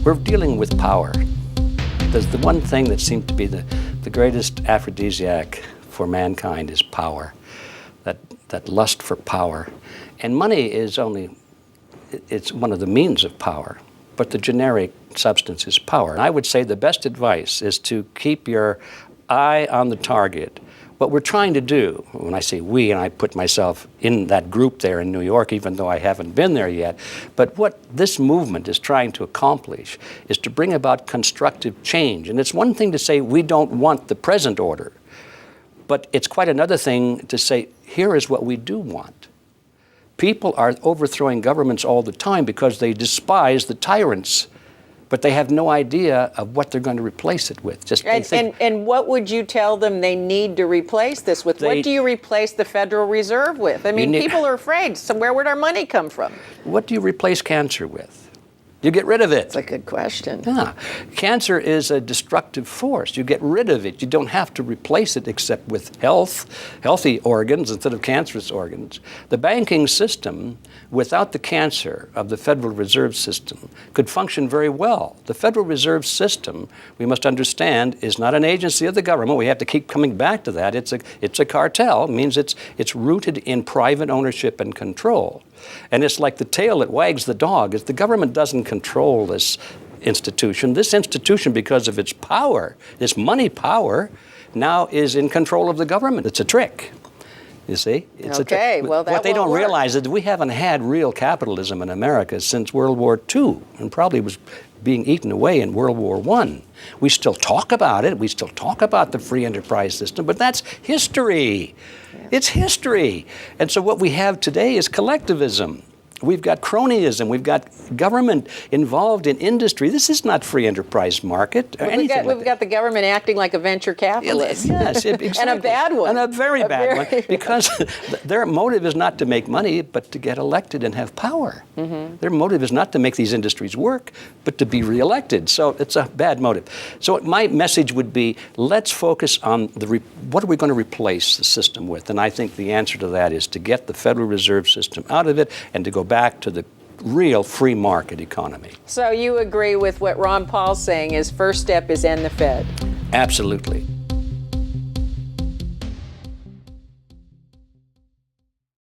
We're dealing with power. There's the one thing that seems to be the greatest aphrodisiac for mankind is power, that lust for power. And money is it's one of the means of power, but the generic substance is power. And I would say the best advice is to keep your eye on the target. What we're trying to do, when I say we, and I put myself in that group there in New York, even though I haven't been there yet, but what this movement is trying to accomplish is to bring about constructive change. And it's one thing to say we don't want the present order, but it's quite another thing to say here is what we do want. People are overthrowing governments all the time because they despise the tyrants, but they have no idea of what they're going to replace it with. And what would you tell them they need to replace this with? What do you replace the Federal Reserve with? I mean, people are afraid. So where would our money come from? What do you replace cancer with? You get rid of it. That's a good question. Yeah. Cancer is a destructive force. You get rid of it. You don't have to replace it except with healthy organs instead of cancerous organs. The banking system, without the cancer of the Federal Reserve System, could function very well. The Federal Reserve System, we must understand, is not an agency of the government. We have to keep coming back to that. It's a cartel. It means it's rooted in private ownership and control. And it's like the tail that wags the dog. If the government doesn't control this institution, because of its power, its money power, now is in control of the government. It's a trick, you see? It's a trick. Well, that what they don't work. realize is that we haven't had real capitalism in America since World War II, and probably was being eaten away in World War I. We still talk about it. We still talk about the free enterprise system, but that's history. Yeah. It's history. And so what we have today is collectivism. We've got cronyism. We've got government involved in industry. This is not free enterprise market or anything. We've got the government acting like a venture capitalist. Yes, exactly. And a bad one. And a very bad one, because their motive is not to make money, but to get elected and have power. Mm-hmm. Their motive is not to make these industries work, but to be reelected. So it's a bad motive. So my message would be, let's focus on what are we going to replace the system with? And I think the answer to that is to get the Federal Reserve System out of it and to go back to the real free market economy. So you agree with what Ron Paul's saying is first step is end the Fed? Absolutely.